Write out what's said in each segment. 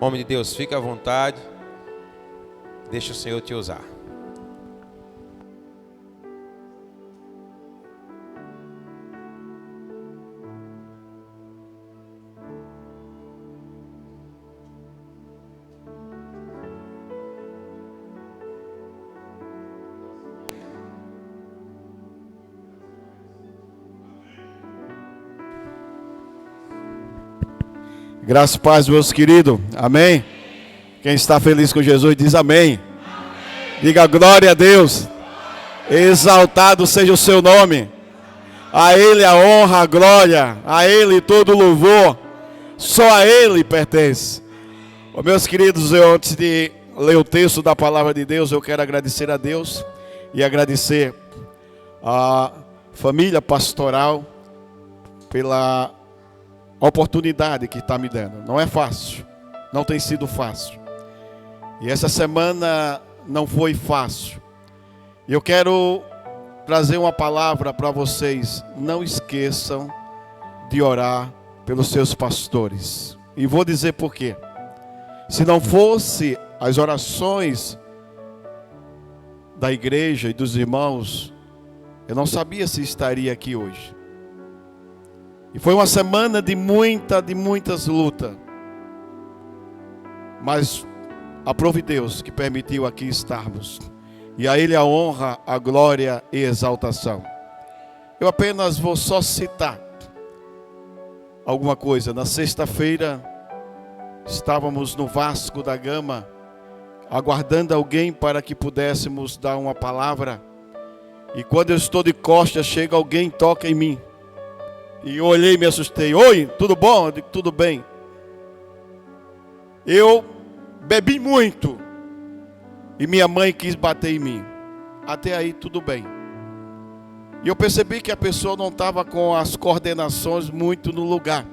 Homem de Deus, fica à vontade. Deixa o Senhor te usar. Graças e paz, meus queridos. Amém? Quem está feliz com Jesus diz amém. Diga glória a Deus. Exaltado seja o seu nome. A Ele a honra, a glória. A Ele todo o louvor. Só a Ele pertence. Meus queridos, antes de ler o texto da palavra de Deus, eu quero agradecer a Deus e agradecer a família pastoral pela oportunidade que está me dando. Não é fácil, não tem sido fácil. E essa semana não foi fácil. E eu quero trazer uma palavra para vocês. Não esqueçam de orar pelos seus pastores. E vou dizer por quê. Se não fosse as orações da igreja e dos irmãos, eu não sabia se estaria aqui hoje. E foi uma semana de muitas lutas. Mas aprove Deus que permitiu aqui estarmos. E a Ele a honra, a glória e exaltação. Eu apenas vou só citar alguma coisa. Na sexta-feira, estávamos no Vasco da Gama, aguardando alguém para que pudéssemos dar uma palavra. E quando eu estou de costas, chega alguém e toca em mim. E eu olhei e me assustei. Oi, tudo bom? Eu digo, tudo bem. Eu bebi muito. E minha mãe quis bater em mim. Até aí tudo bem. E eu percebi que a pessoa não estava com as coordenações muito no lugar.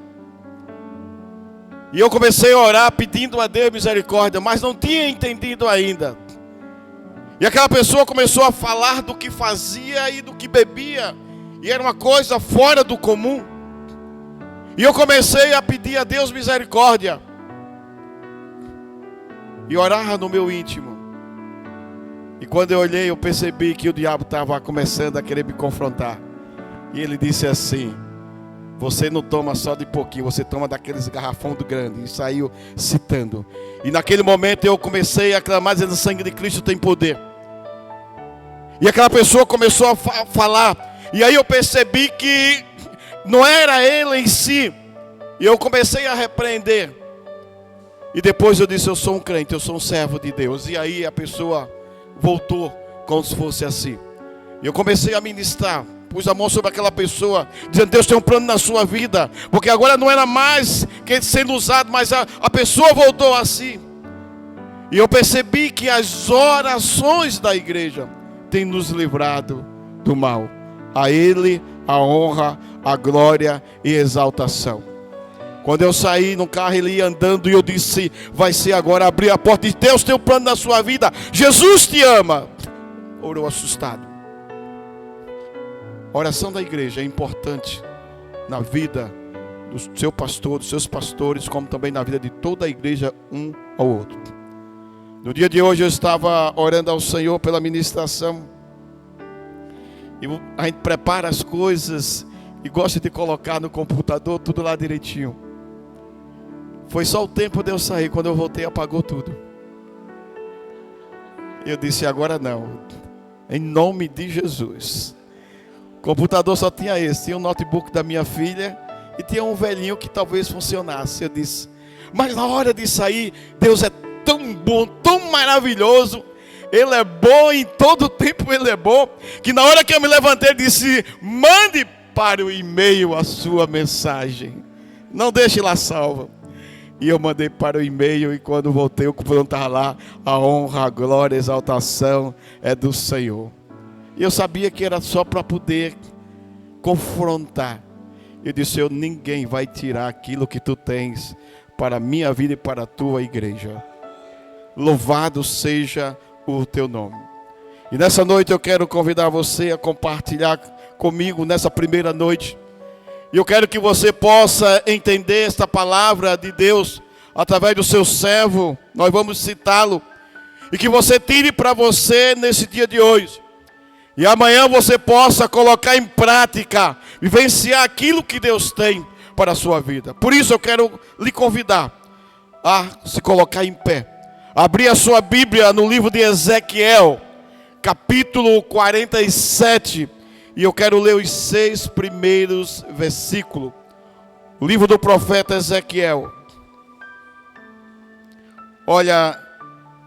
E eu comecei a orar pedindo a Deus misericórdia, mas não tinha entendido ainda. E aquela pessoa começou a falar do que fazia e do que bebia. E era uma coisa fora do comum. E eu comecei a pedir a Deus misericórdia. E orar no meu íntimo. E quando eu olhei, eu percebi que o diabo estava começando a querer me confrontar. E ele disse assim: você não toma só de pouquinho, você toma daqueles garrafão do grande. E saiu citando. E naquele momento eu comecei a clamar, dizendo: o sangue de Cristo tem poder. E aquela pessoa começou a falar. E aí eu percebi que não era ele em si. E eu comecei a repreender. E depois eu disse: eu sou um crente, eu sou um servo de Deus. E aí a pessoa voltou como se fosse assim. E eu comecei a ministrar. Pus a mão sobre aquela pessoa, dizendo: Deus tem um plano na sua vida. Porque agora não era mais sendo usado, mas a pessoa voltou assim. E eu percebi que as orações da igreja têm nos livrado do mal. A Ele a honra, a glória e exaltação. Quando eu saí no carro, ele ia andando e eu disse: vai ser agora abrir a porta. E Deus tem um plano na sua vida. Jesus te ama. Orou assustado. A oração da igreja é importante na vida do seu pastor, dos seus pastores, como também na vida de toda a igreja, um ao outro. No dia de hoje eu estava orando ao Senhor pela ministração. E a gente prepara as coisas e gosta de colocar no computador tudo lá direitinho. Foi só o tempo de eu sair. Quando eu voltei, apagou tudo. Eu disse: agora não. Em nome de Jesus. O computador só tinha esse. Tinha um notebook da minha filha e tinha um velhinho que talvez funcionasse. Eu disse: mas na hora de sair, Deus é tão bom, tão maravilhoso. Ele é bom, em todo tempo Ele é bom, que na hora que eu me levantei, Ele disse: mande para o e-mail a sua mensagem, não deixe lá salva. E eu mandei para o e-mail, e quando voltei, o computador estava lá: a honra, a glória, a exaltação é do Senhor. E eu sabia que era só para poder confrontar. Eu disse: ninguém vai tirar aquilo que tu tens para a minha vida e para a tua igreja. Louvado seja o teu nome. E nessa noite eu quero convidar você a compartilhar comigo nessa primeira noite. E eu quero que você possa entender esta palavra de Deus através do seu servo, nós vamos citá-lo, e que você tire para você nesse dia de hoje, e amanhã você possa colocar em prática, vivenciar aquilo que Deus tem para a sua vida. Por isso eu quero lhe convidar a se colocar em pé, abrir a sua Bíblia no livro de Ezequiel, capítulo 47, e eu quero ler os 6 primeiros versículos. O livro do profeta Ezequiel. Olha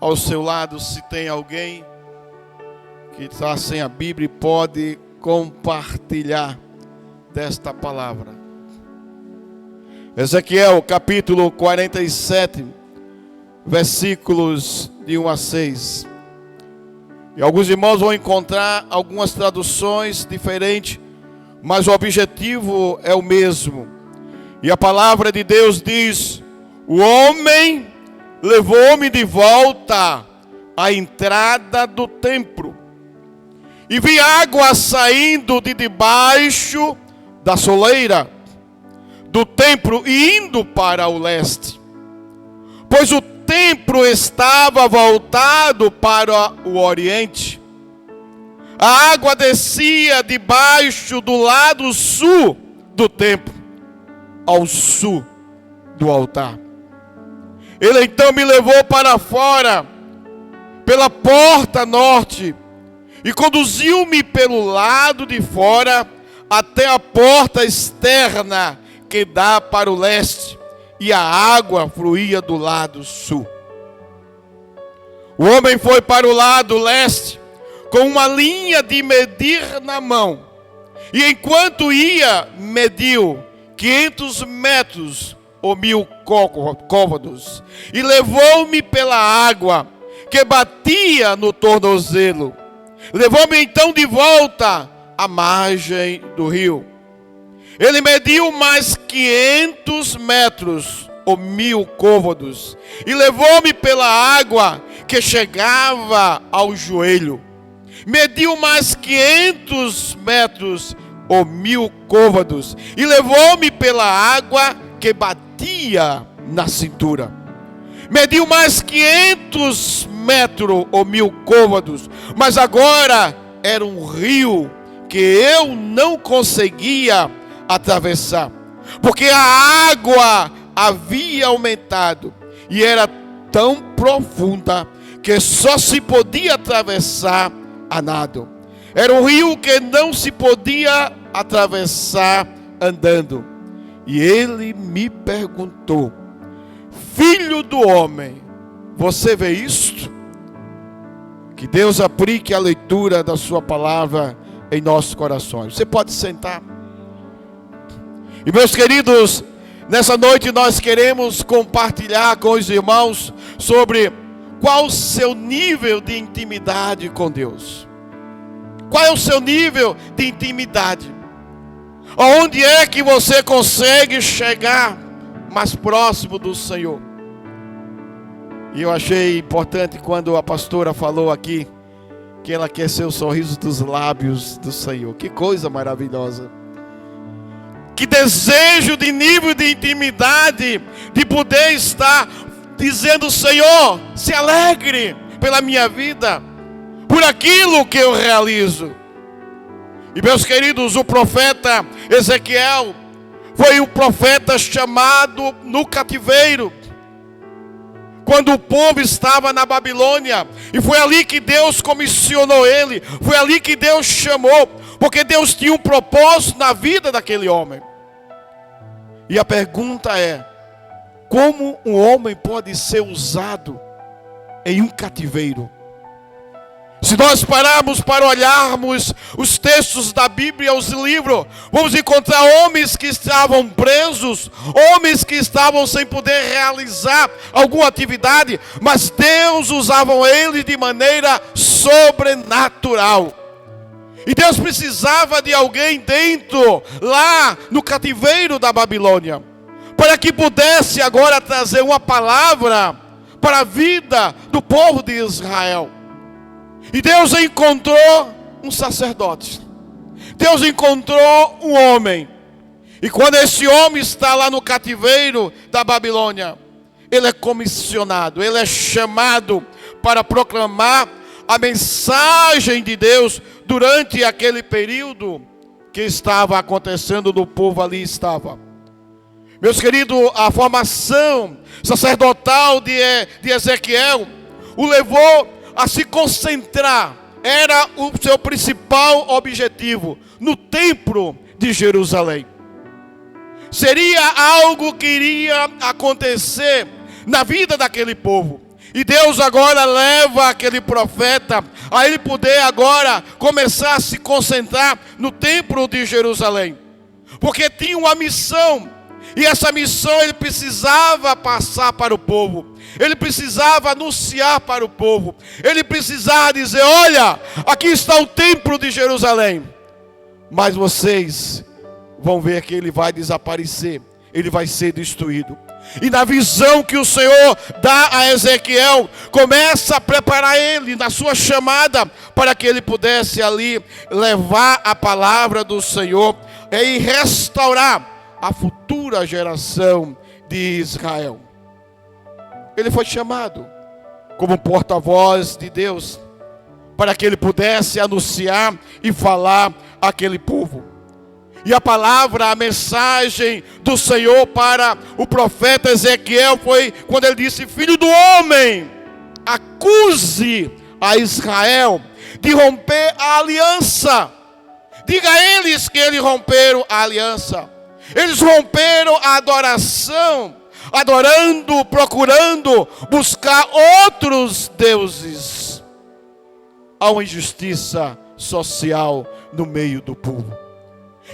ao seu lado se tem alguém que está sem a Bíblia e pode compartilhar desta palavra. Ezequiel capítulo 47, versículos de 1 a 6. E alguns irmãos vão encontrar algumas traduções diferentes, mas o objetivo é o mesmo. E a palavra de Deus diz: o homem levou-me de volta à entrada do templo, e vi água saindo de debaixo da soleira do templo e indo para o leste, pois o templo estava voltado para o oriente. A água descia debaixo do lado sul do templo, ao sul do altar. Ele então me levou para fora, pela porta norte, e conduziu-me pelo lado de fora, até a porta externa, que dá para o leste, e a água fluía do lado sul. O homem foi para o lado leste, com uma linha de medir na mão, e enquanto ia, mediu 500 metros ou 1000 côvados, e levou-me pela água, que batia no tornozelo. Levou-me então de volta à margem do rio. Ele mediu mais 500 metros ou 1000 côvados, e levou-me pela água, que chegava ao joelho. Mediu mais 500 metros ou 1000 côvados, e levou-me pela água, que batia na cintura. Mediu mais 500 metros ou 1000 côvados, mas agora era um rio que eu não conseguia atravessar, porque a água havia aumentado e era tão profunda que só se podia atravessar a nado. Era um rio que não se podia atravessar andando. E ele me perguntou: filho do homem, você vê isto? Que Deus aplique a leitura da sua palavra em nossos corações. Você pode sentar. E meus queridos, nessa noite nós queremos compartilhar com os irmãos sobre qual o seu nível de intimidade com Deus. Qual é o seu nível de intimidade? Onde é que você consegue chegar mais próximo do Senhor? E eu achei importante quando a pastora falou aqui que ela quer ser o sorriso dos lábios do Senhor. Que coisa maravilhosa! Que desejo de nível de intimidade, de poder estar dizendo: Senhor, se alegre pela minha vida, por aquilo que eu realizo. E meus queridos, o profeta Ezequiel foi o profeta chamado no cativeiro, quando o povo estava na Babilônia, e foi ali que Deus comissionou ele, foi ali que Deus chamou, porque Deus tinha um propósito na vida daquele homem. E a pergunta é: como um homem pode ser usado em um cativeiro? Se nós pararmos para olharmos os textos da Bíblia, os livros, vamos encontrar homens que estavam presos, homens que estavam sem poder realizar alguma atividade, mas Deus usava eles de maneira sobrenatural. E Deus precisava de alguém dentro, lá no cativeiro da Babilônia, para que pudesse agora trazer uma palavra para a vida do povo de Israel. E Deus encontrou um sacerdote. Deus encontrou um homem. E quando esse homem está lá no cativeiro da Babilônia, ele é comissionado, ele é chamado para proclamar a mensagem de Deus durante aquele período que estava acontecendo, do povo ali estava. Meus queridos, a formação sacerdotal de Ezequiel o levou a se concentrar, era o seu principal objetivo, no templo de Jerusalém. Seria algo que iria acontecer na vida daquele povo. E Deus agora leva aquele profeta a ele poder agora começar a se concentrar no templo de Jerusalém. Porque tinha uma missão. E essa missão ele precisava passar para o povo. Ele precisava anunciar para o povo. Ele precisava dizer: olha, aqui está o templo de Jerusalém. Mas vocês vão ver que ele vai desaparecer. Ele vai ser destruído. E na visão que o Senhor dá a Ezequiel, começa a preparar ele na sua chamada, para que ele pudesse ali levar a palavra do Senhor e restaurar a futura geração de Israel. Ele foi chamado como porta-voz de Deus, para que ele pudesse anunciar e falar àquele povo. E a palavra, a mensagem do Senhor para o profeta Ezequiel foi quando ele disse: filho do homem, acuse a Israel de romper a aliança. Diga a eles que eles romperam a aliança. Eles romperam a adoração, adorando, procurando buscar outros deuses. Há uma injustiça social no meio do povo.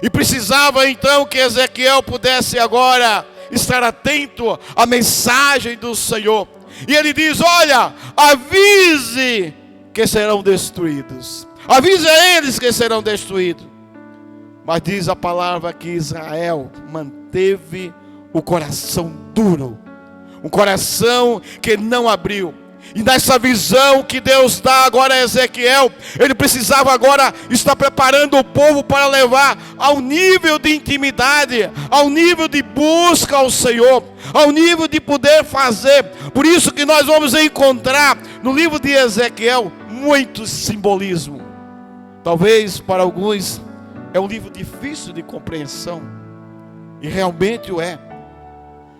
E precisava então que Ezequiel pudesse agora estar atento à mensagem do Senhor. E ele diz: olha, avise que serão destruídos. Avise a eles que serão destruídos. Mas diz a palavra que Israel manteve o coração duro. Um coração que não abriu. E nessa visão que Deus dá agora a Ezequiel, ele precisava agora estar preparando o povo para levar ao nível de intimidade, ao nível de busca ao Senhor, ao nível de poder fazer. Por isso que nós vamos encontrar no livro de Ezequiel muito simbolismo. Talvez para alguns é um livro difícil de compreensão, e realmente o é.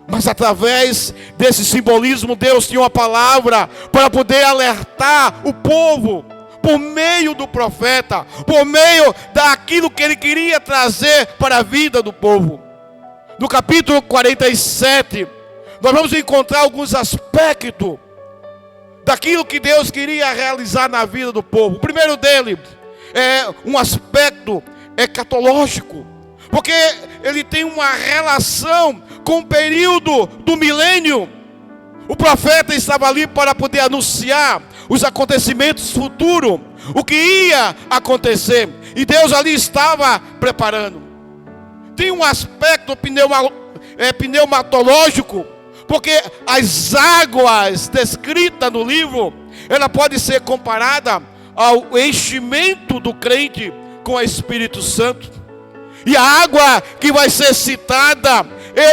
Mas através desse simbolismo, Deus tinha uma palavra para poder alertar o povo, por meio do profeta, por meio daquilo que ele queria trazer para a vida do povo. No capítulo 47, nós vamos encontrar alguns aspectos daquilo que Deus queria realizar na vida do povo. O primeiro dele é um aspecto escatológico, porque ele tem uma relação com o período do milênio. O profeta estava ali para poder anunciar os acontecimentos futuros, o que ia acontecer, e Deus ali estava preparando. Tem um aspecto pneumatológico, porque as águas descritas no livro, ela pode ser comparada ao enchimento do crente com o Espírito Santo. E a água que vai ser citada,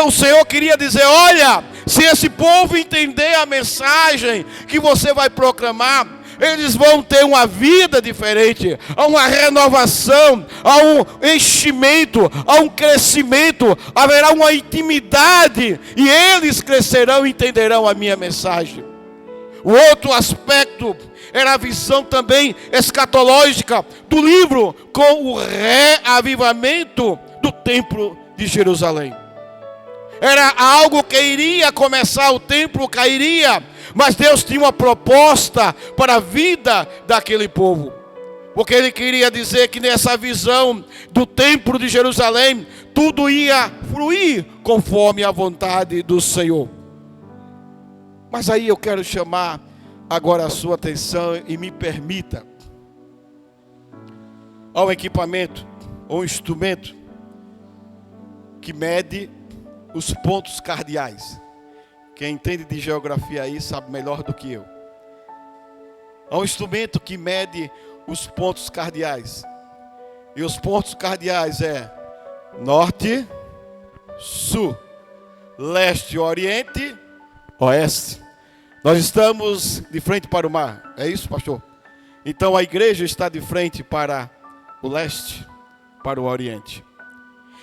o Senhor queria dizer: olha, se esse povo entender a mensagem que você vai proclamar, eles vão ter uma vida diferente, há uma renovação, há um enchimento, há um crescimento, haverá uma intimidade, e eles crescerão e entenderão a minha mensagem. O outro aspecto era a visão também escatológica do livro, com o reavivamento do templo de Jerusalém. Era algo que iria começar, o templo cairia, mas Deus tinha uma proposta para a vida daquele povo. Porque ele queria dizer que nessa visão do templo de Jerusalém, tudo ia fluir conforme a vontade do Senhor. Mas aí eu quero chamar agora a sua atenção e me permita. Há um equipamento, ou um instrumento, que mede os pontos cardeais. Quem entende de geografia aí sabe melhor do que eu. Há um instrumento que mede os pontos cardeais. E os pontos cardeais é norte, sul, leste, oriente oeste. Nós estamos de frente para o mar. É isso, pastor? Então a igreja está de frente para o leste, para o oriente.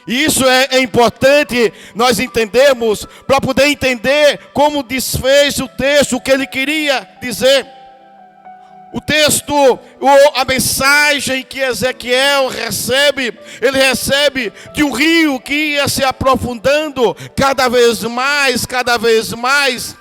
E isso é importante nós entendermos, para poder entender como desfez o texto, o que ele queria dizer. O texto, a mensagem que Ezequiel recebe, ele recebe de um rio que ia se aprofundando cada vez mais, cada vez mais.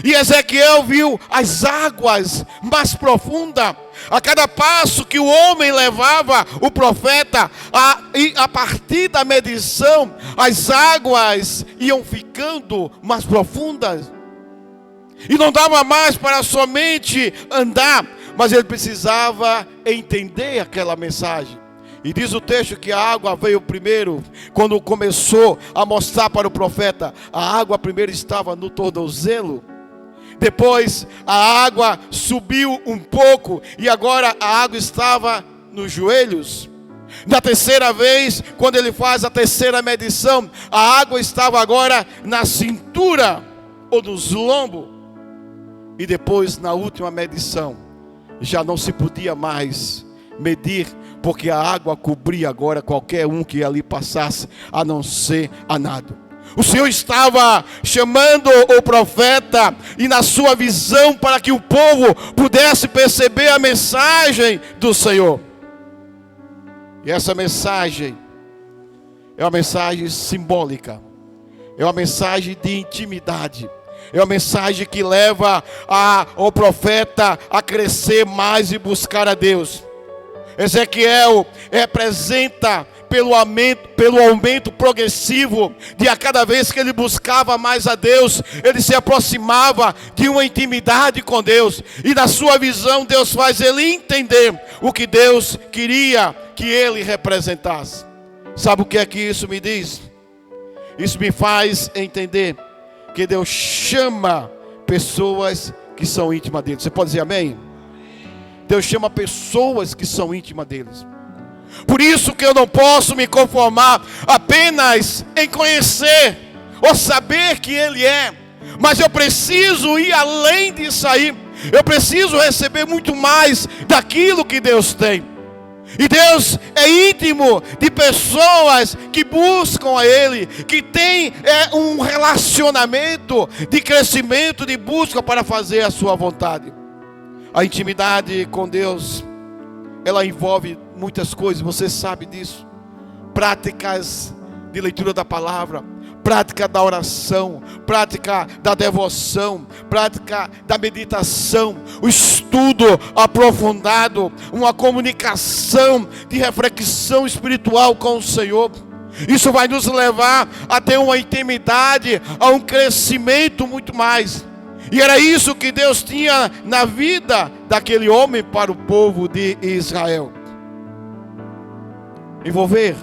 E Ezequiel viu as águas mais profundas. A cada passo que o homem levava, o profeta, a partir da medição, as águas iam ficando mais profundas. E não dava mais para somente andar, mas ele precisava entender aquela mensagem. E diz o texto que a água veio primeiro, quando começou a mostrar para o profeta, a água primeiro estava no tornozelo. Depois a água subiu um pouco e agora a água estava nos joelhos. Na terceira vez, quando ele faz a terceira medição, a água estava agora na cintura ou nos lombos. E depois, na última medição, já não se podia mais medir, porque a água cobria agora qualquer um que ali passasse, a não ser a nado. O Senhor estava chamando o profeta e na sua visão para que o povo pudesse perceber a mensagem do Senhor. E essa mensagem é uma mensagem simbólica, é uma mensagem de intimidade, é uma mensagem que leva o profeta a crescer mais e buscar a Deus. Ezequiel representa pelo aumento progressivo de a cada vez que ele buscava mais a Deus, ele se aproximava de uma intimidade com Deus, e na sua visão Deus faz ele entender o que Deus queria que ele representasse. Sabe o que é que isso me diz? Isso me faz entender que Deus chama pessoas que são íntimas dele. Você pode dizer amém? Deus chama pessoas que são íntimas deles. Por isso que eu não posso me conformar apenas em conhecer ou saber que Ele é, mas eu preciso ir além disso aí. Eu preciso receber muito mais daquilo que Deus tem. E Deus é íntimo de pessoas que buscam a Ele, que tem um relacionamento de crescimento, de busca para fazer a sua vontade. A intimidade com Deus, ela envolve muitas coisas, você sabe disso. Práticas de leitura da palavra, prática da oração, prática da devoção, prática da meditação, o estudo aprofundado, uma comunicação de reflexão espiritual com o Senhor. Isso vai nos levar a ter uma intimidade, a um crescimento muito mais. E era isso que Deus tinha na vida daquele homem para o povo de Israel. Envolver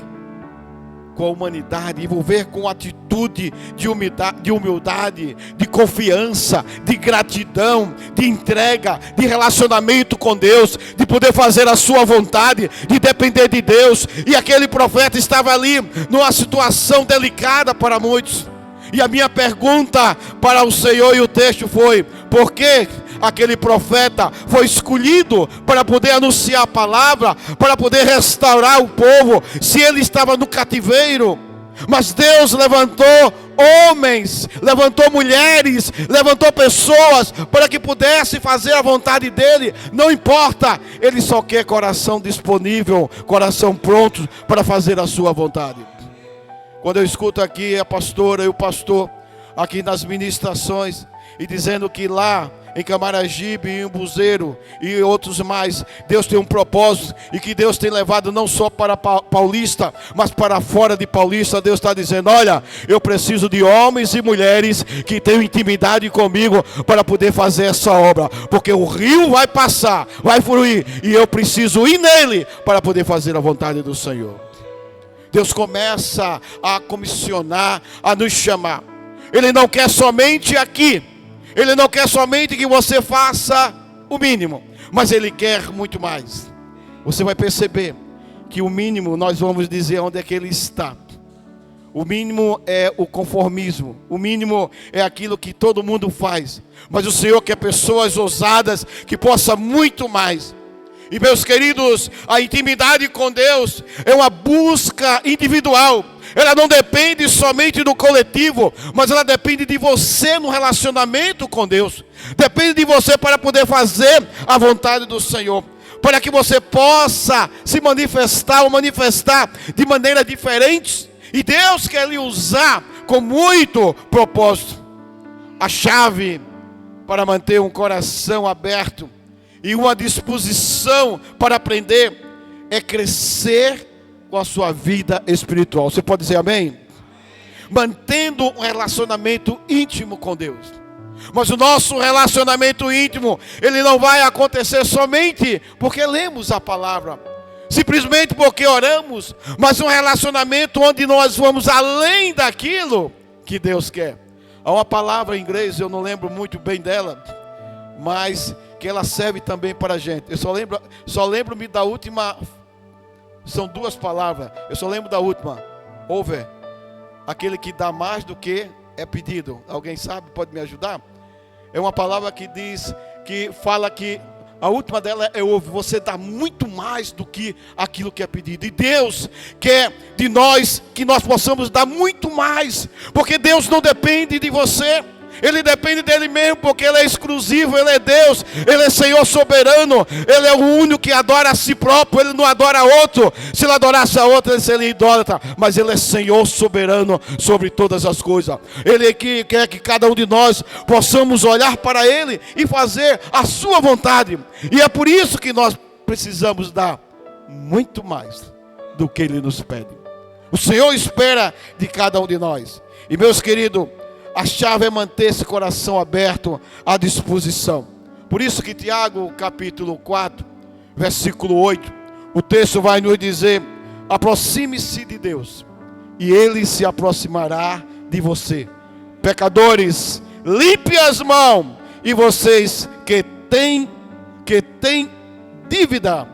com a humanidade, envolver com atitude de humildade, de confiança, de gratidão, de entrega, de relacionamento com Deus, de poder fazer a sua vontade, de depender de Deus. E aquele profeta estava ali numa situação delicada para muitos. E a minha pergunta para o Senhor e o texto foi: por que aquele profeta foi escolhido para poder anunciar a palavra, para poder restaurar o povo, se ele estava no cativeiro? Mas Deus levantou homens, levantou mulheres, levantou pessoas para que pudesse fazer a vontade dele. Não importa, ele só quer coração disponível, coração pronto para fazer a sua vontade. Quando eu escuto aqui a pastora e o pastor aqui nas ministrações e dizendo que lá em Camaragibe, em Umbuzeiro e outros mais, Deus tem um propósito, e que Deus tem levado não só para Paulista, mas para fora de Paulista. Deus está dizendo: olha, eu preciso de homens e mulheres que tenham intimidade comigo para poder fazer essa obra, porque o rio vai passar, vai fluir, e eu preciso ir nele para poder fazer a vontade do Senhor. Deus começa a comissionar, a nos chamar. Ele não quer somente aqui, Ele não quer somente que você faça o mínimo, mas Ele quer muito mais. Você vai perceber que o mínimo nós vamos dizer onde é que Ele está. O mínimo é o conformismo. O mínimo é aquilo que todo mundo faz. Mas o Senhor quer pessoas ousadas que possam muito mais. E meus queridos, a intimidade com Deus é uma busca individual. Ela não depende somente do coletivo, mas ela depende de você no relacionamento com Deus. Depende de você para poder fazer a vontade do Senhor. Para que você possa se manifestar ou manifestar de maneira diferente. E Deus quer lhe usar com muito propósito. A chave para manter um coração aberto e uma disposição para aprender é crescer com a sua vida espiritual. Você pode dizer amém? Mantendo um relacionamento íntimo com Deus. Mas o nosso relacionamento íntimo, ele não vai acontecer somente porque lemos a palavra, simplesmente porque oramos, mas um relacionamento onde nós vamos além daquilo que Deus quer. Há uma palavra em inglês, eu não lembro muito bem dela, mas que ela serve também para a gente. Eu só lembro-me da última, são duas palavras, eu só lembro da última, over, aquele que dá mais do que é pedido. Alguém sabe? Pode me ajudar? É uma palavra que diz, que fala que a última dela é over. Você dá muito mais do que aquilo que é pedido. E Deus quer de nós que nós possamos dar muito mais. Porque Deus não depende de você. Ele depende dele mesmo, porque ele é exclusivo, ele é Deus, ele é Senhor soberano, ele é o único que adora a si próprio, ele não adora outro. Se ele adorasse a outro, ele seria idólatra, mas ele é Senhor soberano sobre todas as coisas. Ele quer que cada um de nós possamos olhar para ele e fazer a sua vontade. E é por isso que nós precisamos dar muito mais do que ele nos pede. O Senhor espera de cada um de nós. E meus queridos, a chave é manter esse coração aberto à disposição. Por isso que Tiago, capítulo 4, versículo 8, o texto vai nos dizer: aproxime-se de Deus, e Ele se aproximará de você. Pecadores, limpe as mãos, e vocês que têm dívida,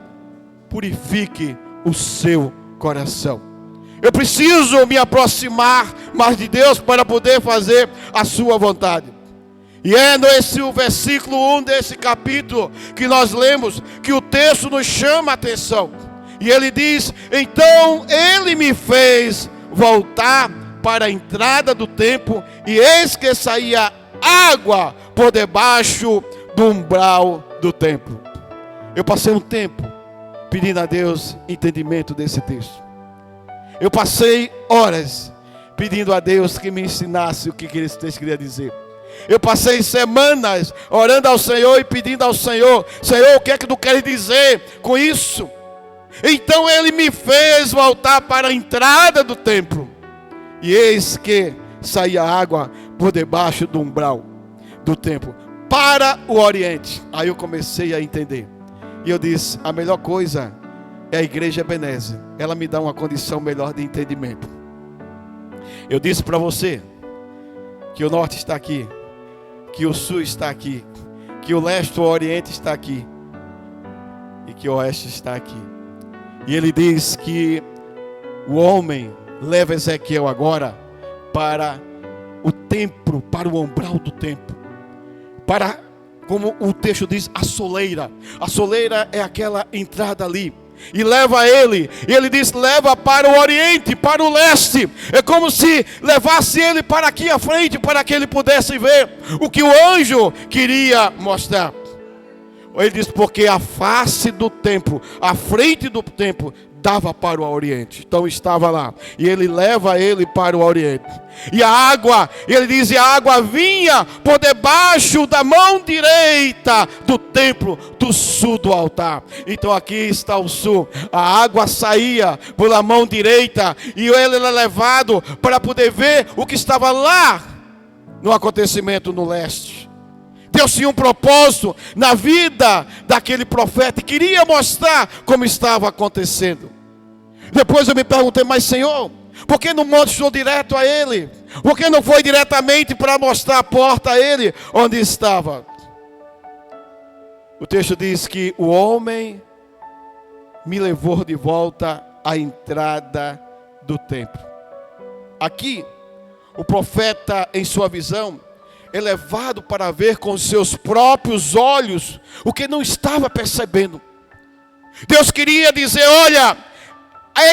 purifique o seu coração. Eu preciso me aproximar mais de Deus para poder fazer a sua vontade. E é nesse versículo 1 desse capítulo que nós lemos, que o texto nos chama a atenção. E ele diz: então ele me fez voltar para a entrada do templo, e eis que saía água por debaixo do umbral do templo. Eu passei um tempo pedindo a Deus entendimento desse texto. Eu passei horas pedindo a Deus que me ensinasse o que esse texto queria dizer. Eu passei semanas orando ao Senhor e pedindo ao Senhor: Senhor, o que é que tu queres dizer com isso? Então ele me fez voltar para a entrada do templo, e eis que saía água por debaixo do umbral do templo, para o oriente. Aí eu comecei a entender. E eu disse: a melhor coisa é a igreja Ebenezer. Ela me dá uma condição melhor de entendimento. Eu disse para você que o norte está aqui, que o sul está aqui, que o leste, o oriente está aqui, e que o oeste está aqui. E ele diz que o homem leva Ezequiel agora para o templo, para o umbral do templo, para, como o texto diz, a soleira. A soleira é aquela entrada ali. E leva ele, e ele diz: leva para o oriente, para o leste. É como se levasse ele para aqui à frente, para que ele pudesse ver o que o anjo queria mostrar. Ele diz: porque a face do templo, a frente do templo, dava para o oriente. Então estava lá, e ele leva ele para o oriente. E a água, ele diz, a água vinha por debaixo da mão direita do templo, do sul do altar. Então aqui está o sul. A água saía pela mão direita, e ele era levado para poder ver o que estava lá no acontecimento no leste. Deus tinha um propósito na vida daquele profeta e queria mostrar como estava acontecendo. Depois eu me perguntei: mas Senhor, por que não mostrou direto a ele? Por que não foi diretamente para mostrar a porta a ele onde estava? O texto diz que o homem me levou de volta à entrada do templo. Aqui, o profeta, em sua visão, é levado para ver com os seus próprios olhos o que não estava percebendo. Deus queria dizer: olha,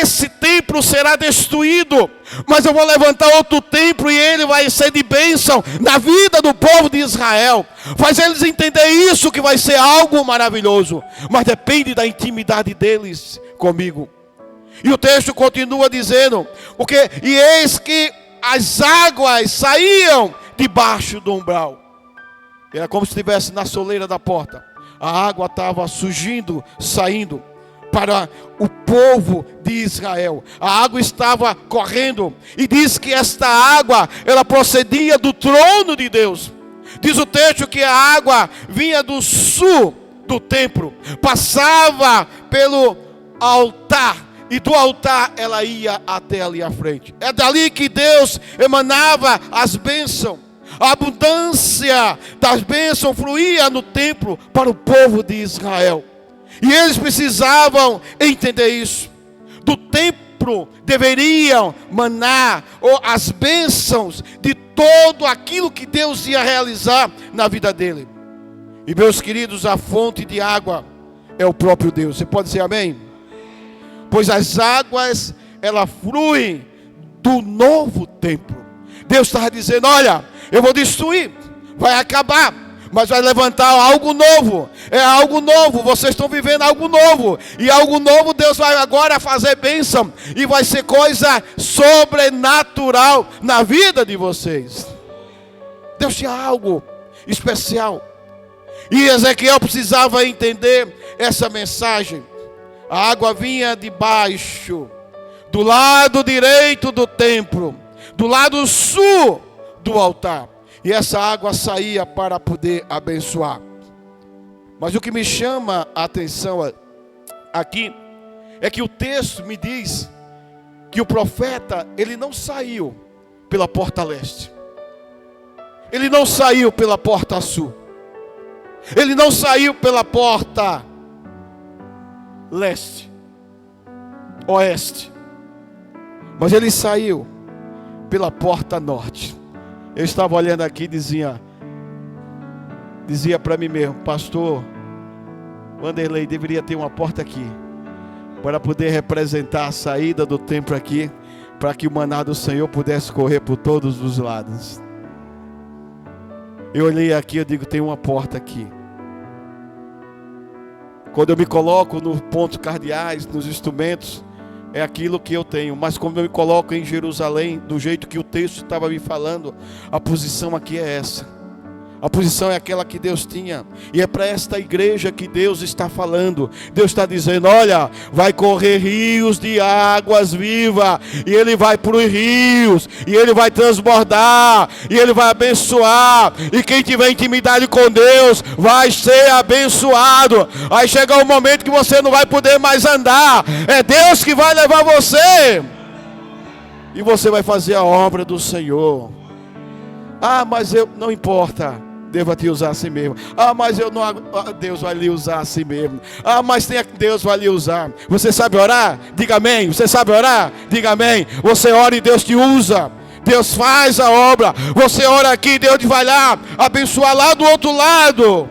esse templo será destruído, mas eu vou levantar outro templo e ele vai ser de bênção na vida do povo de Israel. Faz eles entender isso, que vai ser algo maravilhoso, mas depende da intimidade deles comigo. E o texto continua dizendo: e eis que as águas saíam debaixo do umbral. Era como se estivesse na soleira da porta. A água estava surgindo, saindo para o povo de Israel. A água estava correndo, e diz que esta água, ela procedia do trono de Deus. Diz o texto que a água vinha do sul do templo, passava pelo altar, e do altar ela ia até ali à frente. É dali que Deus emanava as bênçãos. A abundância das bênçãos fluía no templo para o povo de Israel. E eles precisavam entender isso. Do templo deveriam manar as bênçãos de todo aquilo que Deus ia realizar na vida dele. E meus queridos, a fonte de água é o próprio Deus. Você pode dizer amém? Pois as águas, elas fluem do novo templo. Deus estava dizendo: olha, eu vou destruir, vai acabar, mas vai levantar algo novo. É algo novo, vocês estão vivendo algo novo. E algo novo Deus vai agora fazer bênção, e vai ser coisa sobrenatural na vida de vocês. Deus tinha algo especial. E Ezequiel precisava entender essa mensagem. A água vinha de baixo, do lado direito do templo, do lado sul do altar. E essa água saía para poder abençoar. Mas o que me chama a atenção aqui é que o texto me diz que o profeta, ele não saiu pela porta leste. Ele não saiu pela porta sul. Ele não saiu pela porta leste, oeste. Mas ele saiu pela porta norte. Eu estava olhando aqui e dizia para mim mesmo: pastor Wanderlei, deveria ter uma porta aqui, para poder representar a saída do templo aqui, para que o maná do Senhor pudesse correr por todos os lados. Eu olhei aqui, eu digo: tem uma porta aqui. Quando eu me coloco nos pontos cardeais, nos instrumentos, é aquilo que eu tenho. Mas quando eu me coloco em Jerusalém, do jeito que o texto estava me falando, a posição aqui é essa. A posição é aquela que Deus tinha. E é para esta igreja que Deus está falando. Deus está dizendo: olha, vai correr rios de águas vivas. E Ele vai para os rios. E Ele vai transbordar. E Ele vai abençoar. E quem tiver intimidade com Deus vai ser abençoado. Aí chega um momento que você não vai poder mais andar. É Deus que vai levar você. E você vai fazer a obra do Senhor. Ah, mas eu não importa. Deus vai te usar assim mesmo. Ah, mas eu não. Deus vai lhe usar assim mesmo. Ah, mas Deus vai lhe usar. Você sabe orar? Diga amém. Você sabe orar? Diga amém. Você ora e Deus te usa. Deus faz a obra. Você ora aqui, Deus vai lá abençoar lá do outro lado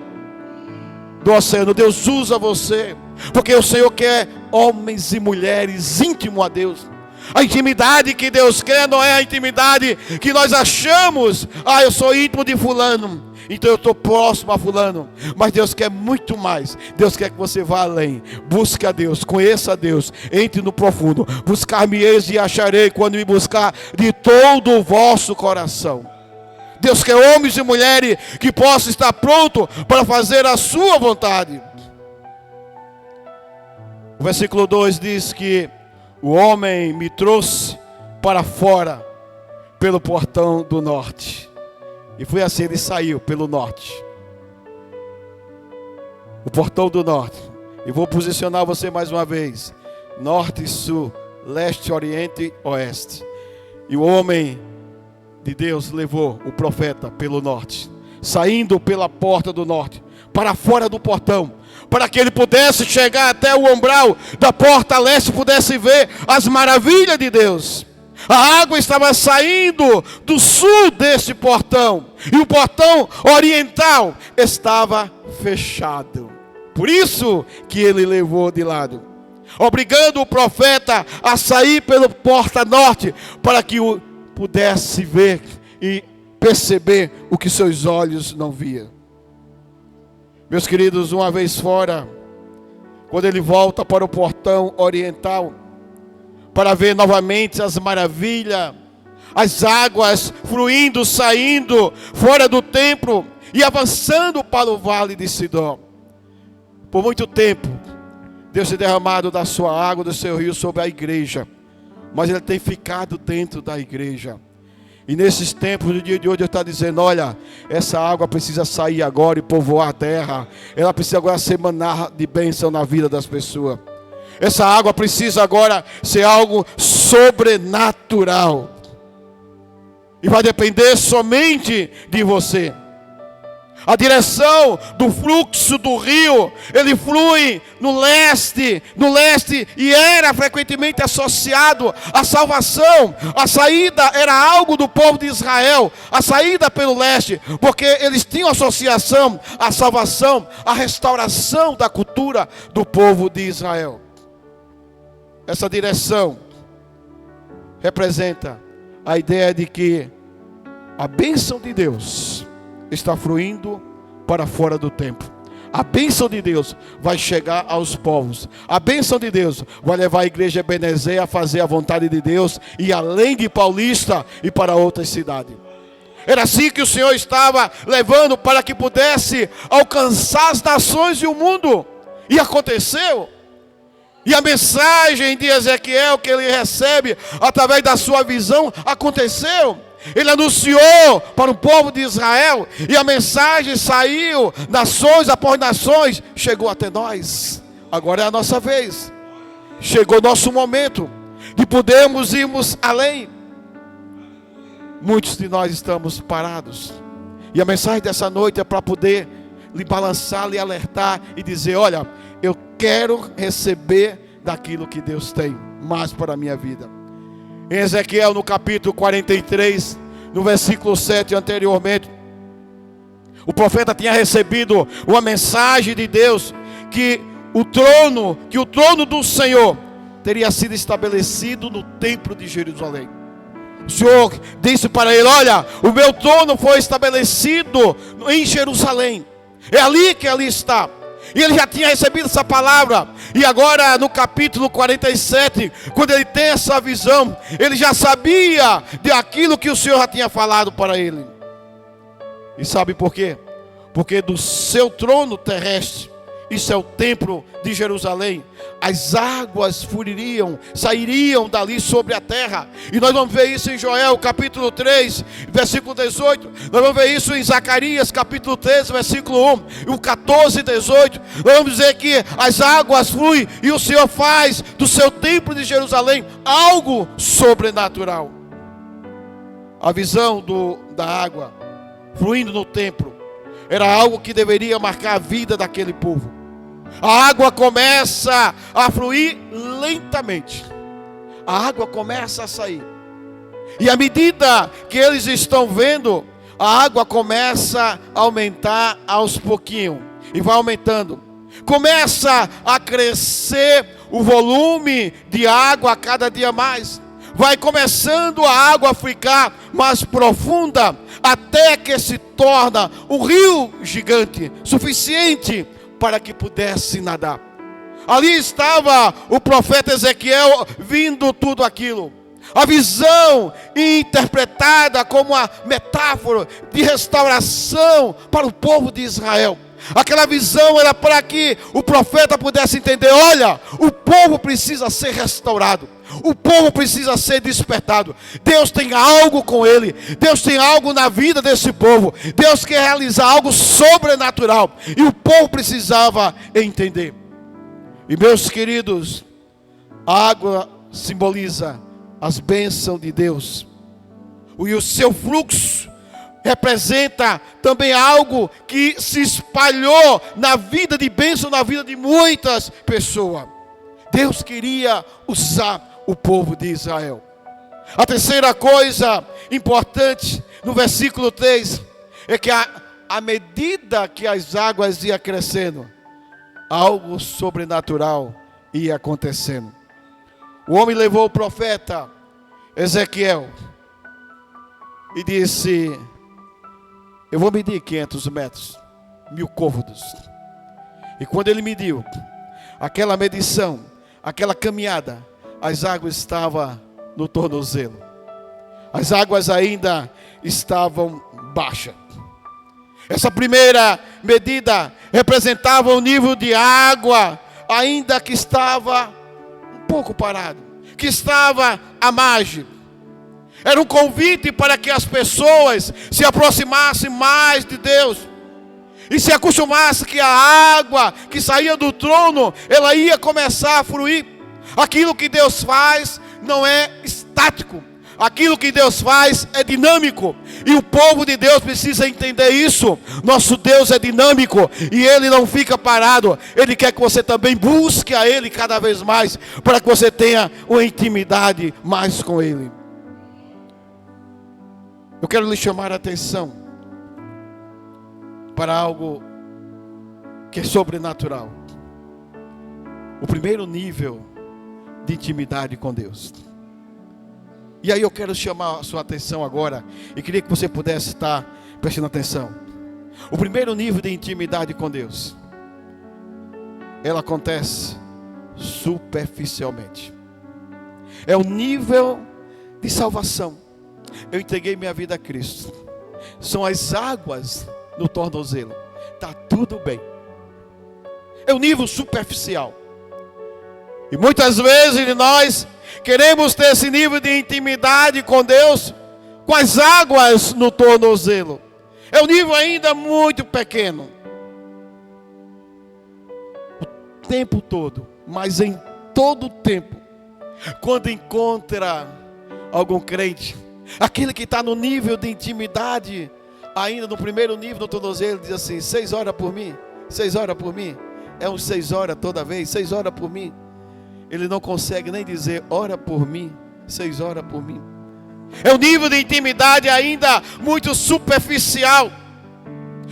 do oceano. Deus usa você, porque o Senhor quer homens e mulheres íntimos a Deus. A intimidade que Deus quer não é a intimidade que nós achamos. Ah, eu sou íntimo de fulano, então eu estou próximo a fulano. Mas Deus quer muito mais. Deus quer que você vá além. Busque a Deus, conheça a Deus, entre no profundo. Buscar-me-eis e acharei, quando me buscar de todo o vosso coração. Deus quer homens e mulheres que possam estar prontos para fazer a sua vontade. O versículo 2 diz que o homem me trouxe para fora pelo portão do norte. E foi assim, ele saiu pelo norte. O portão do norte. E vou posicionar você mais uma vez. Norte, sul, leste, oriente, oeste. E o homem de Deus levou o profeta pelo norte, saindo pela porta do norte, para fora do portão, para que ele pudesse chegar até o umbral da porta leste, pudesse ver as maravilhas de Deus. A água estava saindo do sul deste portão, e o portão oriental estava fechado. Por isso que ele levou de lado, obrigando o profeta a sair pelo porta norte, para que o pudesse ver e perceber o que seus olhos não viam. Meus queridos, uma vez fora, quando ele volta para o portão oriental, para ver novamente as maravilhas, as águas fluindo, saindo fora do templo e avançando para o vale de Sidom. Por muito tempo, Deus tem derramado da sua água, do seu rio sobre a igreja, mas ele tem ficado dentro da igreja. E nesses tempos, no dia de hoje, Deus está dizendo: olha, essa água precisa sair agora e povoar a terra. Ela precisa agora ser maná de bênção na vida das pessoas. Essa água precisa agora ser algo sobrenatural. E vai depender somente de você. A direção do fluxo do rio, ele flui no leste, e era frequentemente associado à salvação. A saída era algo do povo de Israel, a saída pelo leste, porque eles tinham associação à salvação, à restauração da cultura do povo de Israel. Essa direção representa a ideia de que a bênção de Deus está fluindo para fora do templo. A bênção de Deus vai chegar aos povos. A bênção de Deus vai levar a igreja Ebenezer a fazer a vontade de Deus, e além de Paulista e para outras cidades. Era assim que o Senhor estava levando, para que pudesse alcançar as nações e o mundo. E aconteceu. E a mensagem de Ezequiel que ele recebe através da sua visão aconteceu. Ele anunciou para o povo de Israel, e a mensagem saiu, nações após nações, chegou até nós. Agora é a nossa vez. Chegou o nosso momento de podermos irmos além. Muitos de nós estamos parados, e a mensagem dessa noite é para poder lhe balançar, lhe alertar e dizer: olha, eu quero receber daquilo que Deus tem mais para a minha vida. Em Ezequiel, no capítulo 43, no versículo 7 anteriormente, o profeta tinha recebido uma mensagem de Deus, que o trono do Senhor teria sido estabelecido no templo de Jerusalém. O Senhor disse para ele: olha, o meu trono foi estabelecido em Jerusalém, é ali que ele está. E ele já tinha recebido essa palavra. E agora no capítulo 47, quando ele tem essa visão, ele já sabia de aquilo que o Senhor já tinha falado para ele. E sabe por quê? Porque do seu trono terrestre, isso é o templo de Jerusalém, as águas fluiriam, sairiam dali sobre a terra. E nós vamos ver isso em Joel capítulo 3, versículo 18. Nós vamos ver isso em Zacarias capítulo 13, versículo 1. E o 14 e 18. Nós vamos dizer que as águas fluem, e o Senhor faz do seu templo de Jerusalém algo sobrenatural. A visão da água fluindo no templo era algo que deveria marcar a vida daquele povo. A água começa a fluir lentamente. A água começa a sair. E à medida que eles estão vendo, a água começa a aumentar aos pouquinhos. E vai aumentando. Começa a crescer o volume de água a cada dia mais. Vai começando a água a ficar mais profunda, até que se torna um rio gigante, suficiente para que pudesse nadar. Ali estava o profeta Ezequiel vindo tudo aquilo. A visão interpretada como uma metáfora de restauração para o povo de Israel. Aquela visão era para que o profeta pudesse entender: olha, o povo precisa ser restaurado. O povo precisa ser despertado. Deus tem algo com ele. Deus tem algo na vida desse povo. Deus quer realizar algo sobrenatural. E o povo precisava entender. E meus queridos, a água simboliza as bênçãos de Deus. E o seu fluxo representa também algo que se espalhou na vida de bênção, na vida de muitas pessoas. Deus queria usar o povo de Israel. A terceira coisa importante no versículo 3 é que à medida que as águas iam crescendo, algo sobrenatural ia acontecendo. O homem levou o profeta Ezequiel e disse: eu vou medir 500 metros, 1000 côvados. E quando ele mediu, aquela medição, aquela caminhada, as águas estavam no tornozelo. As águas ainda estavam baixas. Essa primeira medida representava o nível de água, ainda que estava um pouco parado, que estava à margem. Era um convite para que as pessoas se aproximassem mais de Deus e se acostumassem que a água que saía do trono, ela ia começar a fluir. Aquilo que Deus faz não é estático. Aquilo que Deus faz é dinâmico. E o povo de Deus precisa entender isso. Nosso Deus é dinâmico e Ele não fica parado. Ele quer que você também busque a Ele cada vez mais, para que você tenha uma intimidade mais com Ele. Eu quero lhe chamar a atenção para algo que é sobrenatural. O primeiro nível de intimidade com Deus. E aí eu quero chamar a sua atenção agora, e queria que você pudesse estar prestando atenção. O primeiro nível de intimidade com Deus, ela acontece superficialmente. É o nível de salvação. Eu entreguei minha vida a Cristo. São as águas no tornozelo. Está tudo bem. É o nível superficial. E muitas vezes nós queremos ter esse nível de intimidade com Deus com as águas no tornozelo. É um nível ainda muito pequeno. O tempo todo, mas em todo o tempo, quando encontra algum crente, aquele que está no nível de intimidade, ainda no primeiro nível do tornozelo, diz assim: 6 horas por mim, 6 horas por mim. É uns 6 horas toda vez, 6 horas por mim. Ele não consegue nem dizer: ora por mim, 6 horas por mim. É um nível de intimidade ainda muito superficial.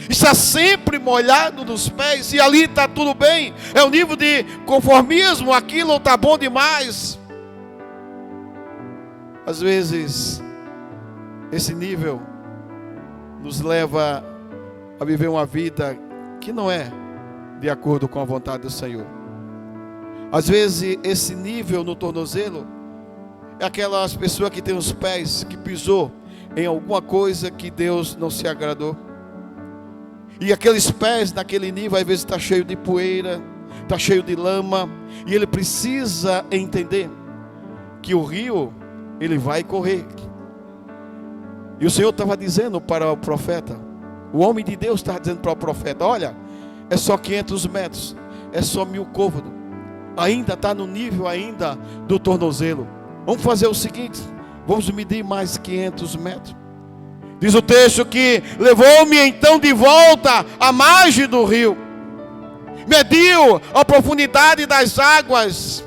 Está sempre molhado nos pés, e ali está tudo bem. É um nível de conformismo, aquilo está bom demais. Às vezes, esse nível nos leva a viver uma vida que não é de acordo com a vontade do Senhor. Às vezes esse nível no tornozelo é aquelas pessoas que tem os pés que pisou em alguma coisa que Deus não se agradou. E aqueles pés naquele nível às vezes está cheio de poeira, está cheio de lama, e ele precisa entender que o rio, ele vai correr. E o Senhor estava dizendo para o profeta, o homem de Deus estava dizendo para o profeta: olha, é só 500 metros, é só 1000 côvados, ainda está no nível ainda do tornozelo. Vamos fazer o seguinte, vamos medir mais 500 metros. Diz o texto que levou-me então de volta à margem do rio, mediu a profundidade das águas,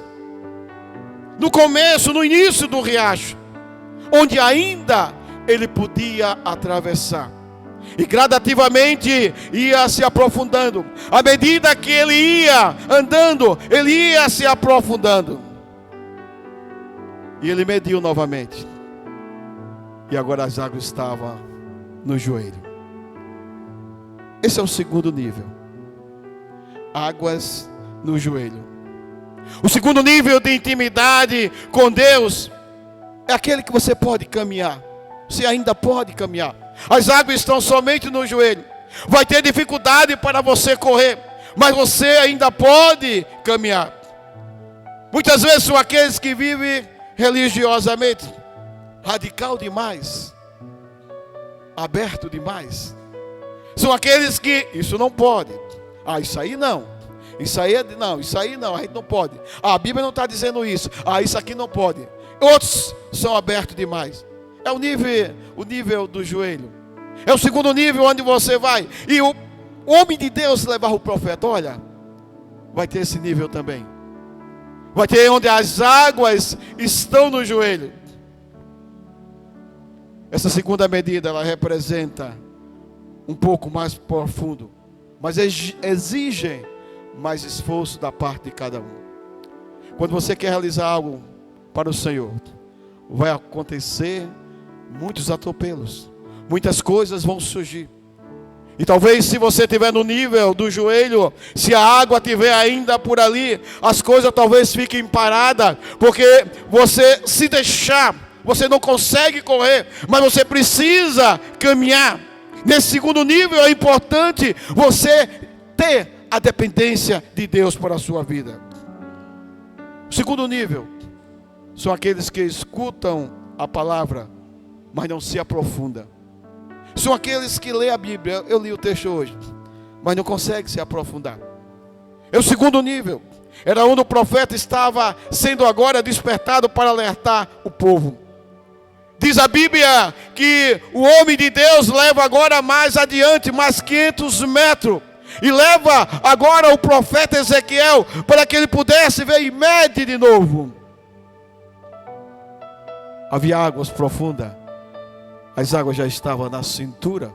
no começo, no início do riacho, onde ainda ele podia atravessar. E gradativamente ia se aprofundando. À medida que ele ia andando, ele ia se aprofundando. E ele mediu novamente. E agora as águas estavam no joelho. Esse é o segundo nível. Águas no joelho. O segundo nível de intimidade com Deus é aquele que você pode caminhar. Você ainda pode caminhar. As águas estão somente no joelho. Vai ter dificuldade para você correr, mas você ainda pode caminhar. Muitas vezes são aqueles que vivem religiosamente, radical demais, aberto demais. São aqueles que, isso não pode. Isso aí não. Isso aí não, isso aí não, a gente não pode. A Bíblia não está dizendo isso. Isso aqui não pode. Outros são abertos demais. É o nível do joelho. É o segundo nível onde você vai. E o homem de Deus levar o profeta: olha, vai ter esse nível também. Vai ter onde as águas estão no joelho. Essa segunda medida, ela representa um pouco mais profundo, mas exige mais esforço da parte de cada um. Quando você quer realizar algo para o Senhor, vai acontecer muitos atropelos, muitas coisas vão surgir. E talvez se você estiver no nível do joelho, se a água estiver ainda por ali, as coisas talvez fiquem paradas, porque você se deixar, você não consegue correr, mas você precisa caminhar. Nesse segundo nível é importante você ter a dependência de Deus para a sua vida. O segundo nível são aqueles que escutam a palavra, mas não se aprofundam. São aqueles que lêem a Bíblia, eu li o texto hoje, mas não conseguem se aprofundar. É o segundo nível, era onde o profeta estava sendo agora despertado para alertar o povo. Diz a Bíblia que o homem de Deus leva agora mais adiante, mais 500 metros, e leva agora o profeta Ezequiel, para que ele pudesse ver e mede de novo. Havia águas profundas. As águas já estavam na cintura.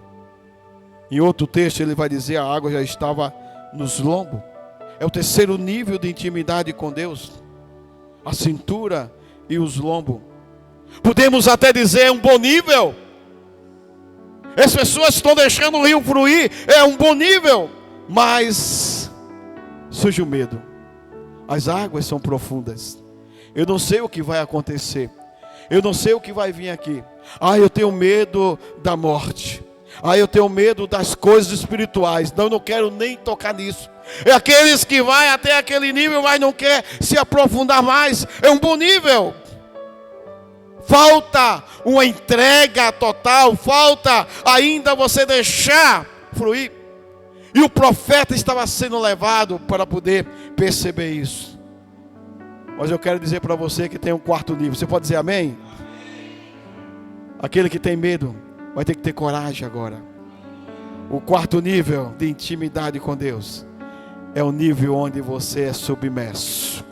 Em outro texto ele vai dizer a água já estava nos lombos. É o terceiro nível de intimidade com Deus. A cintura e os lombos. Podemos até dizer um bom nível. As pessoas estão deixando o rio fluir. É um bom nível. Mas surge o medo. As águas são profundas. Eu não sei o que vai acontecer. Eu não sei o que vai vir aqui. Eu tenho medo da morte. Eu tenho medo das coisas espirituais. Não quero nem tocar nisso. É aqueles que vai até aquele nível, mas não quer se aprofundar mais. É um bom nível. Falta uma entrega total. Falta ainda você deixar fluir. E o profeta estava sendo levado para poder perceber isso. Mas eu quero dizer para você que tem um quarto nível. Você pode dizer amém? Aquele que tem medo vai ter que ter coragem agora. O quarto nível de intimidade com Deus é o nível onde você é submerso,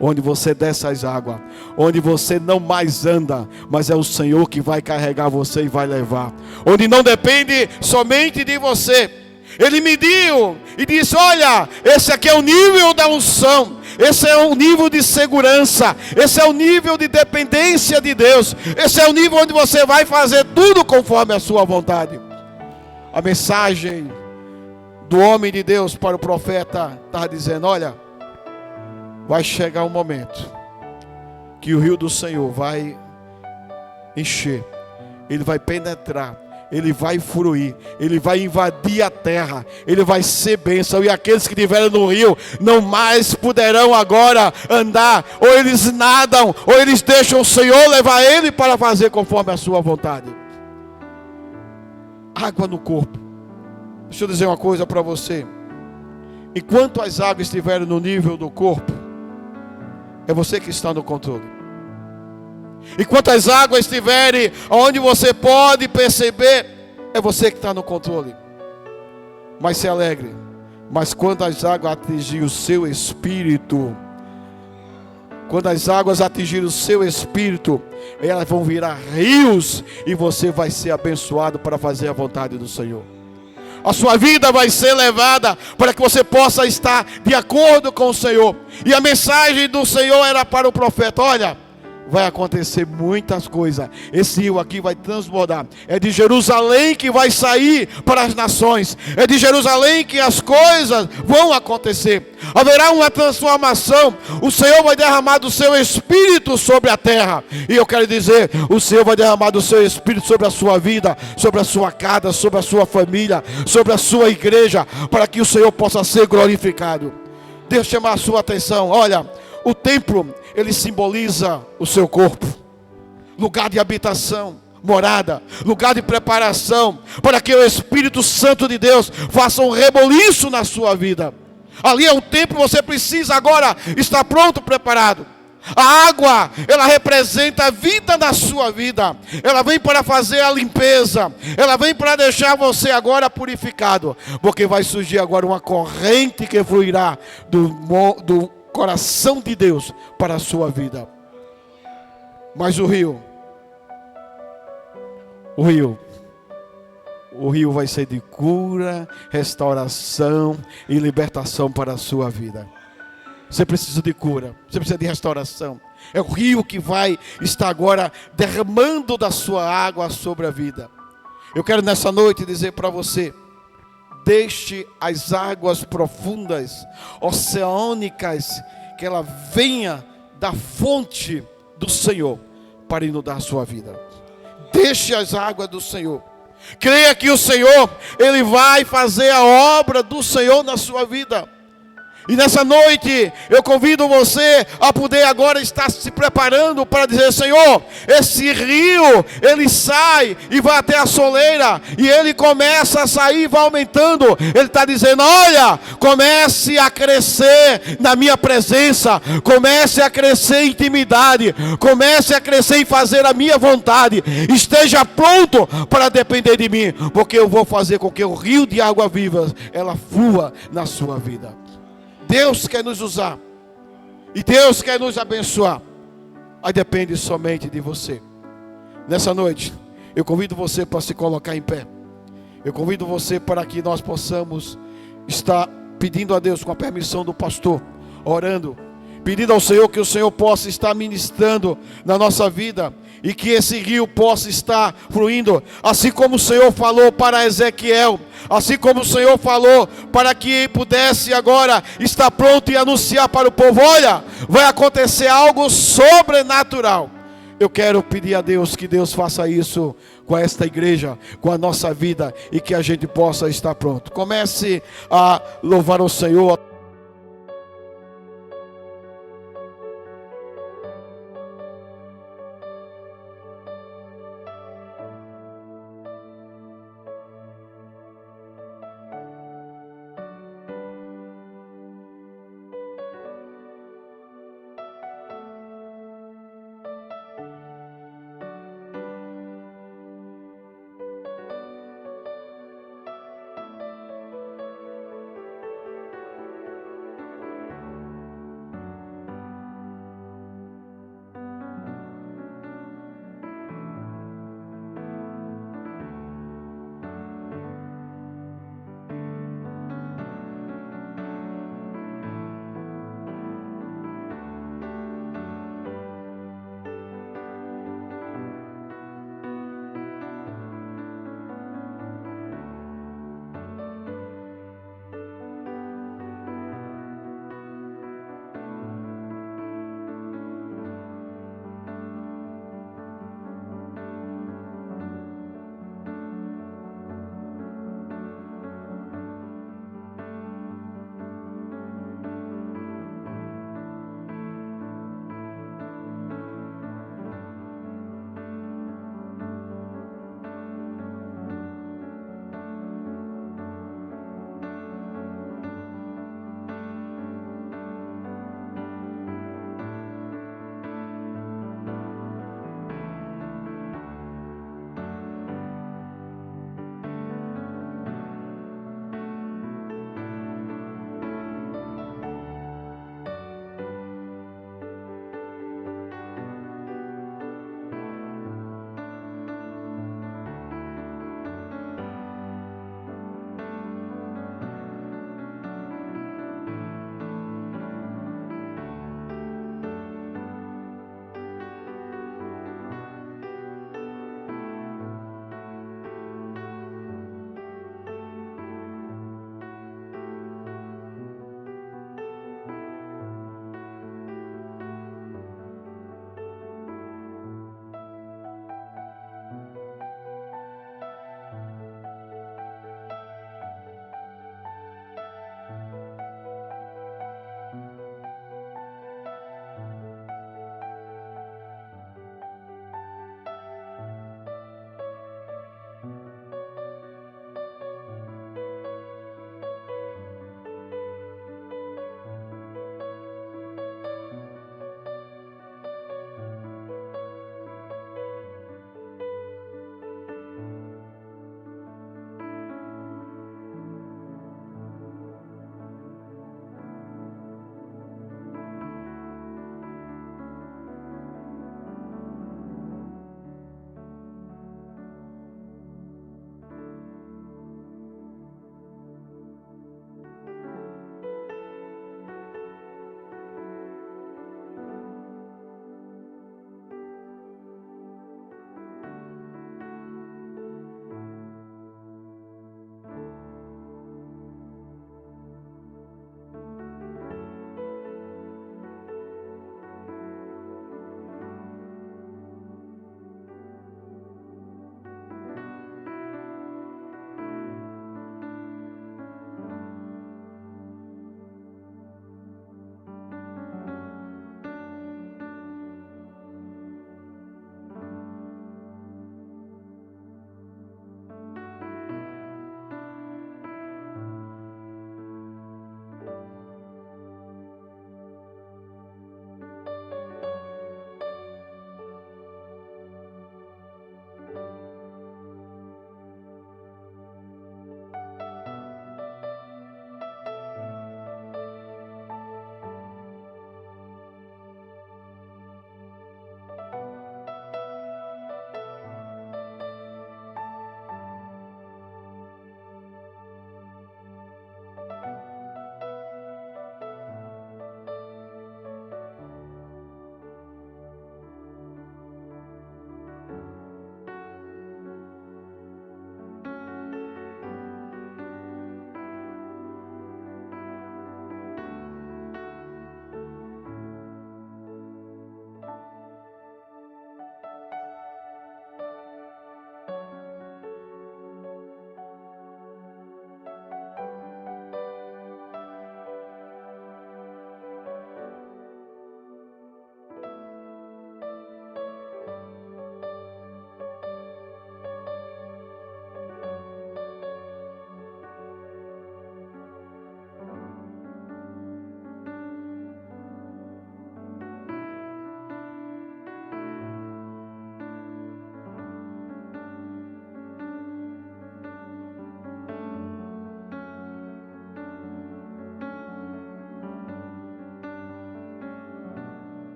onde você desce as águas, onde você não mais anda, mas é o Senhor que vai carregar você e vai levar, onde não depende somente de você. Ele mediu e disse: olha, esse aqui é o nível da unção, esse é o nível de segurança, esse é o nível de dependência de Deus, esse é o nível onde você vai fazer tudo conforme a sua vontade. A mensagem do homem de Deus para o profeta está dizendo: olha, vai chegar um momento que o rio do Senhor vai encher, ele vai penetrar, ele vai fluir, ele vai invadir a terra, ele vai ser bênção, e aqueles que estiverem no rio não mais poderão agora andar, ou eles nadam, ou eles deixam o Senhor levar ele para fazer conforme a sua vontade. Água no corpo. Deixa eu dizer uma coisa para você. Enquanto as águas estiverem no nível do corpo, é você que está no controle. Enquanto as águas estiverem onde você pode perceber, é você que está no controle. Mas se alegre. Mas quando as águas atingirem o seu espírito, quando as águas atingirem o seu espírito, elas vão virar rios, e você vai ser abençoado para fazer a vontade do Senhor. A sua vida vai ser levada para que você possa estar de acordo com o Senhor. E a mensagem do Senhor era para o profeta: olha, vai acontecer muitas coisas. Esse rio aqui vai transbordar. É de Jerusalém que vai sair para as nações. É de Jerusalém que as coisas vão acontecer. Haverá uma transformação. O Senhor vai derramar do seu Espírito sobre a terra. E eu quero dizer, o Senhor vai derramar do seu Espírito sobre a sua vida, sobre a sua casa, sobre a sua família, sobre a sua igreja, para que o Senhor possa ser glorificado. Deus chamar a sua atenção. Olha, o templo, ele simboliza o seu corpo, lugar de habitação, morada, lugar de preparação, para que o Espírito Santo de Deus faça um reboliço na sua vida. Ali é o templo, você precisa agora estar pronto, preparado. A água, ela representa a vida da sua vida. Ela vem para fazer a limpeza. Ela vem para deixar você agora purificado, porque vai surgir agora uma corrente que fluirá do coração de Deus para a sua vida. Mas o rio O rio vai ser de cura, restauração e libertação para a sua vida. Você precisa de cura, você precisa de restauração. É o rio que vai estar agora derramando da sua água sobre a vida. Eu quero nessa noite dizer para você: deixe as águas profundas, oceânicas, que ela venha da fonte do Senhor para inundar a sua vida. Deixe as águas do Senhor. Creia que o Senhor, Ele vai fazer a obra do Senhor na sua vida. E nessa noite, eu convido você a poder agora estar se preparando para dizer: Senhor, esse rio, ele sai e vai até a soleira, e ele começa a sair e vai aumentando. Ele está dizendo: olha, comece a crescer na minha presença, comece a crescer em intimidade, comece a crescer em fazer a minha vontade, esteja pronto para depender de mim, porque eu vou fazer com que o rio de água viva, ela flua na sua vida. Deus quer nos usar, e Deus quer nos abençoar, aí depende somente de você. Nessa noite, eu convido você para se colocar em pé. Eu convido você para que nós possamos estar pedindo a Deus, com a permissão do pastor, orando, pedindo ao Senhor que o Senhor possa estar ministrando na nossa vida, e que esse rio possa estar fluindo, assim como o Senhor falou para Ezequiel, assim como o Senhor falou para que pudesse agora estar pronto e anunciar para o povo: olha, vai acontecer algo sobrenatural. Eu quero pedir a Deus que Deus faça isso com esta igreja, com a nossa vida, e que a gente possa estar pronto. Comece a louvar o Senhor.